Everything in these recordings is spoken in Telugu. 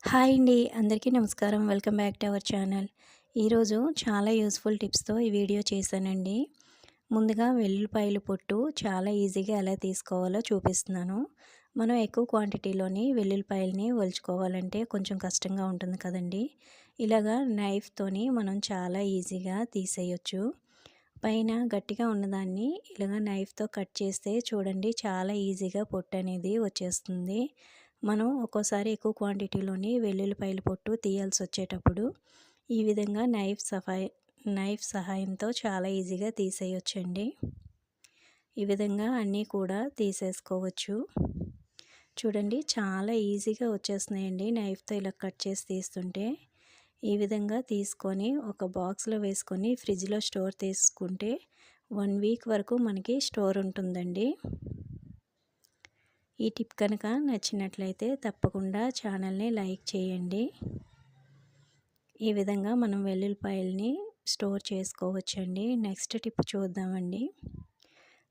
హాయ్ అండి. అందరికీ నమస్కారం. Welcome back to our channel. ఈరోజు చాలా యూస్‌ఫుల్ టిప్స్‌తో ఈ వీడియో చేశానండి. ముందుగా వెల్లుల్లిపాయల పొట్టు చాలా ఈజీగా ఎలా తీసుకోవాలో చూపిస్తున్నాను. మనం ఎక్కువ క్వాంటిటీలోని వెల్లుల్లిపాయలని ఒలుచుకోవాలంటే కొంచెం కష్టంగా ఉంటుంది కదండీ! ఇలాగా నైఫ్‌తోని మనం చాలా ఈజీగా తీసేయొచ్చు. పైన గట్టిగా ఉన్నదాన్ని ఇలాగ నైఫ్‌తో కట్ చేస్తే చూడండి చాలా ఈజీగా పొట్టు అనేది వచ్చేస్తుంది. మనం ఒక్కోసారి ఎక్కువ క్వాంటిటీలోని వెల్లుల్లిపాయల పొట్టు తీయాల్సి వచ్చేటప్పుడు ఈ విధంగా నైఫ్ సహాయంతో చాలా ఈజీగా తీసేయొచ్చండి. ఈ విధంగా అన్నీ కూడా తీసేసుకోవచ్చు. చూడండి చాలా ఈజీగా వచ్చేస్తున్నాయండి నైఫ్‌తో ఇలా కట్ చేసి తీస్తుంటే. ఈ విధంగా తీసుకొని ఒక బాక్స్‌లో వేసుకొని ఫ్రిడ్జ్‌లో స్టోర్ చేసుకుంటే 1 వీక్ వరకు మనకి స్టోర్ ఉంటుందండి. ఈ టిప్ కనుక నచ్చినట్లయితే తప్పకుండా ఛానల్ని లైక్ చేయండి. ఈ విధంగా మనం వెల్లుల్లిపాయలని స్టోర్ చేసుకోవచ్చండి. నెక్స్ట్ టిప్ చూద్దామండి.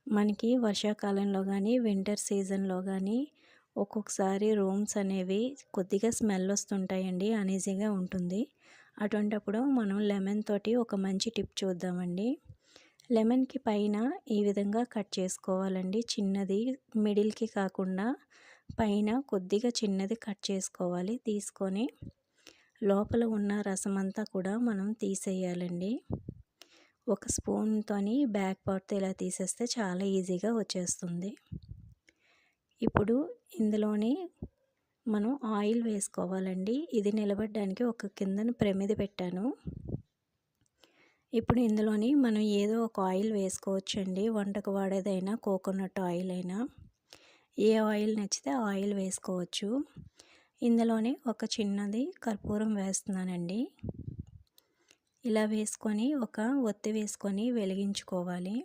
మనకి వర్షాకాలంలో కానీ వింటర్ సీజన్లో కానీ ఒక్కొక్కసారి రూమ్స్ అనేవి కొద్దిగా స్మెల్ వస్తుంటాయండి, అనీజీగా ఉంటుంది. అటువంటప్పుడు మనం లెమన్ తోటి ఒక మంచి టిప్ చూద్దామండి. లెమన్కి పైన ఈ విధంగా కట్ చేసుకోవాలండి. చిన్నది మిడిల్కి కాకుండా పైన కొద్దిగా చిన్నది కట్ చేసుకోవాలి. తీసుకొని లోపల ఉన్న రసం అంతా కూడా మనం తీసేయాలండి. ఒక స్పూన్తోని బ్యాక్ పార్ట్తో ఇలా తీసేస్తే చాలా ఈజీగా వచ్చేస్తుంది. ఇప్పుడు ఇందులోని మనం ఆయిల్ వేసుకోవాలండి. ఇది నిలబడడానికి ఒక కిందన ప్రమిద పెట్టాను. ఇప్పుడు ఇందులోని మనం ఏదో ఒక ఆయిల్ వేసుకోవచ్చండి. వంటకు వాడేదైనా కోకోనట్ ఆయిల్ అయినా ఏ ఆయిల్ నచ్చితే ఆ ఆయిల్ వేసుకోవచ్చు. ఇందులోని ఒక చిన్నది కర్పూరం వేస్తున్నానండి. ఇలా వేసుకొని ఒక ఒత్తి వేసుకొని వెలిగించుకోవాలి.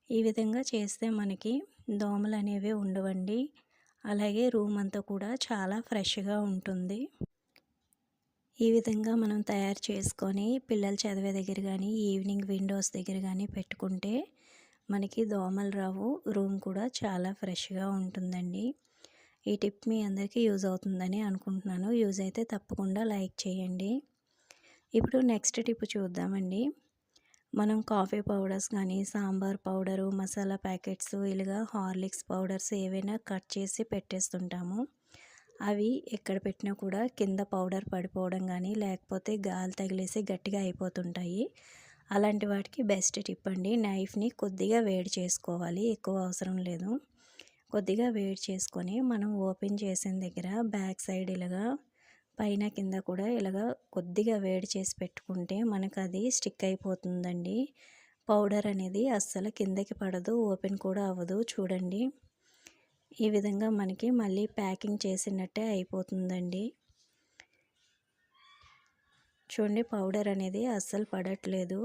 ఈ విధంగా చేస్తే మనకి దోమలు అనేవి ఉండవండి. అలాగే రూమ్ అంతా కూడా చాలా ఫ్రెష్గా ఉంటుంది. ఈ విధంగా మనం తయారు చేసుకొని పిల్లలు చదివే దగ్గర కానీ ఈవినింగ్ విండోస్ దగ్గర కానీ పెట్టుకుంటే మనకి దోమలు రావు. రూమ్ కూడా చాలా ఫ్రెష్గా ఉంటుందండి. ఈ టిప్ మీ అందరికీ యూజ్ అవుతుందని అనుకుంటున్నాను. యూజ్ అయితే తప్పకుండా లైక్ చేయండి. ఇప్పుడు నెక్స్ట్ టిప్ చూద్దామండి. మనం కాఫీ పౌడర్స్ కానీ సాంబార్ పౌడరు, మసాలా ప్యాకెట్స్, ఇలాగా హార్లిక్స్ పౌడర్స్ ఏవైనా కట్ చేసి పెట్టేస్తుంటాము. అవి ఎక్కడ పెట్టినా కూడా కింద పౌడర్ పడిపోవడం కానీ లేకపోతే గాలి తగిలేసి గట్టిగా అయిపోతుంటాయి. అలాంటి వాటికి బెస్ట్ టిప్ అండి. నైఫ్ని కొద్దిగా వేడి చేసుకోవాలి, ఎక్కువ అవసరం లేదు. కొద్దిగా వేడి చేసుకొని మనం ఓపెన్ చేసిన దగ్గర బ్యాక్ సైడ్ ఇలాగా పైన కింద కూడా ఇలాగా కొద్దిగా వేడి చేసి పెట్టుకుంటే మనకు అది స్టిక్ అయిపోతుందండి. పౌడర్ అనేది అస్సలు కిందకి పడదు, ఓపెన్ కూడా అవ్వదు. చూడండి ఈ విధంగా మనకి మళ్ళీ ప్యాకింగ్ చేసినట్టే అయిపోతుందండి. చూడండి పౌడర్ అనేది అస్సలు పడట్లేదు.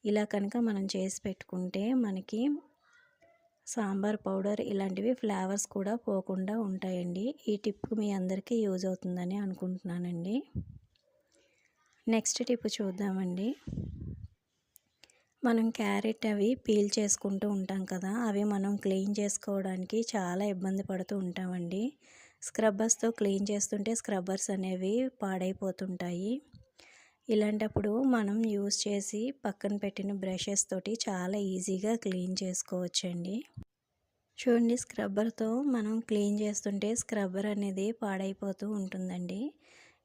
ఇలా కనుక మనం చేసి పెట్టుకుంటే మనకి సాంబార్ పౌడర్ ఇలాంటివి ఫ్లేవర్స్ కూడా పోకుండా ఉంటాయండి. ఈ టిప్ మీ అందరికీ యూజ్ అవుతుందని అనుకుంటున్నానండి. నెక్స్ట్ టిప్ చూద్దామండి. మనం క్యారెట్ అవి పీల్ చేసుకుంటూ ఉంటాం కదా, అవి మనం క్లీన్ చేసుకోవడానికి చాలా ఇబ్బంది పడుతూ ఉంటామండి. స్క్రబ్బర్స్తో క్లీన్ చేస్తుంటే స్క్రబ్బర్స్ అనేవి పాడైపోతుంటాయి. ఇలాంటప్పుడు మనం యూజ్ చేసి పక్కన పెట్టిన బ్రషెస్ తోటి చాలా ఈజీగా క్లీన్ చేసుకోవచ్చండి. చూడండి స్క్రబ్బర్తో మనం క్లీన్ చేస్తుంటే స్క్రబ్బర్ అనేది పాడైపోతూ ఉంటుందండి.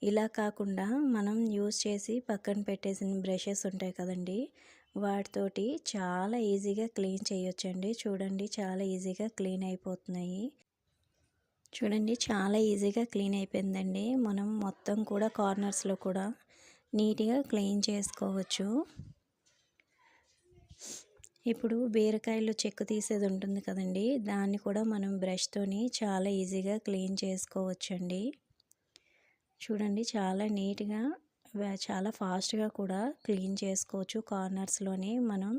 ఇలా కాకుండా మనం యూజ్ చేసి పక్కన పెట్టేసిన బ్రషెస్ ఉంటాయి కదండి, వాటితోటి చాలా ఈజీగా క్లీన్ చేయొచ్చండి. చూడండి చాలా ఈజీగా క్లీన్ అయిపోతున్నాయి. చూడండి చాలా ఈజీగా క్లీన్ అయిపోయిందండి. మనం మొత్తం కూడా కార్నర్స్లో కూడా నీట్గా క్లీన్ చేసుకోవచ్చు. ఇప్పుడు బీరకాయలు చెక్కు తీసేది ఉంటుంది కదండి, దాన్ని కూడా మనం బ్రష్తోని చాలా ఈజీగా క్లీన్ చేసుకోవచ్చండి. చూడండి చాలా నీట్గా చాలా ఫాస్ట్గా కూడా క్లీన్ చేసుకోవచ్చు. కార్నర్స్లోని మనం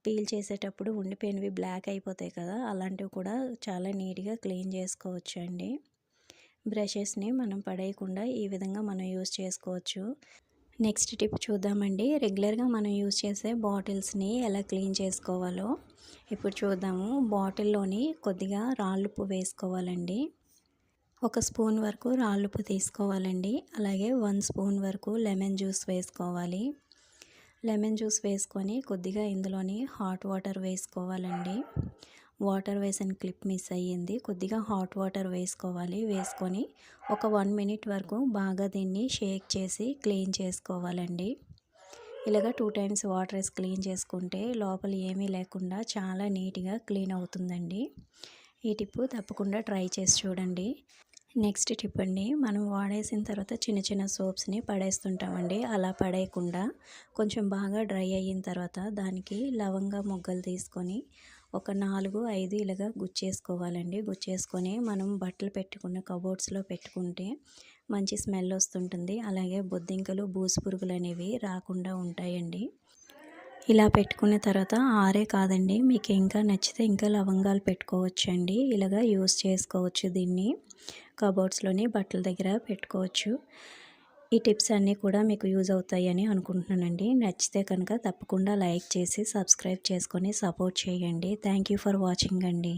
పీల్ చేసేటప్పుడు ఉండిపోయినవి బ్లాక్ అయిపోతాయి కదా, అలాంటివి కూడా చాలా నీట్గా క్లీన్ చేసుకోవచ్చు అండి. బ్రషెస్ని మనం పడేయకుండా ఈ విధంగా మనం యూజ్ చేసుకోవచ్చు. నెక్స్ట్ టిప్ చూద్దామండి. రెగ్యులర్గా మనం యూజ్ చేసే బాటిల్స్ని ఎలా క్లీన్ చేసుకోవాలో ఇప్పుడు చూద్దాము. బాటిల్లోని కొద్దిగా రాళ్ళుప్పు వేసుకోవాలండి. ఒక స్పూన్ వరకు రాళ్ళుప్పు తీసుకోవాలండి. అలాగే 1 స్పూన్ వరకు లెమన్ జ్యూస్ వేసుకోవాలి. లెమన్ జ్యూస్ వేసుకొని కొద్దిగా ఇందులోని హాట్ వాటర్ వేసుకోవాలండి. వాటర్ వేసిన క్లిప్ మిస్ అయ్యింది. కొద్దిగా హాట్ వాటర్ వేసుకోవాలి. వేసుకొని ఒక 1 మినిట్ వరకు బాగా దీన్ని షేక్ చేసి క్లీన్ చేసుకోవాలండి. ఇలాగ 2 టైమ్స్ వాటర్ వేసి క్లీన్ చేసుకుంటే లోపల ఏమీ లేకుండా చాలా నీట్గా క్లీన్ అవుతుందండి. ఈ టిప్పు తప్పకుండా ట్రై చేసి చూడండి. నెక్స్ట్ టిప్ అండి, మనం వాడేసిన తర్వాత చిన్న చిన్న సోప్స్ని పడేస్తుంటామండి. అలా పడేయకుండా కొంచెం బాగా డ్రై అయిన తర్వాత దానికి లవంగా మొగ్గలు తీసుకొని ఒక 4, 5 ఇలాగా గుచ్చేసుకోవాలండి. గుచ్చేసుకొని మనం బట్టలు పెట్టుకున్న కబోర్డ్స్లో పెట్టుకుంటే మంచి స్మెల్ వస్తుంటుంది. అలాగే బొద్దింకలు, బూజు పురుగులు అనేవి రాకుండా ఉంటాయండి. ఇలా పెట్టుకున్న తర్వాత ఆరే కాదండి, మీకు ఇంకా నచ్చితే ఇంకా లవంగాలు పెట్టుకోవచ్చండి. ఇలాగా యూస్ చేసుకోవచ్చు. దీన్ని కబోర్డ్స్లోని బట్టల దగ్గర పెట్టుకోవచ్చు. ఈ టిప్స్ అన్నీ కూడా మీకు యూజ్ అవుతాయని అనుకుంటున్నానండి. నచ్చితే కనుక తప్పకుండా లైక్ చేసి సబ్స్క్రైబ్ చేసుకొని సపోర్ట్ చేయండి. థ్యాంక్ యూ ఫర్ వాచింగ్ అండి.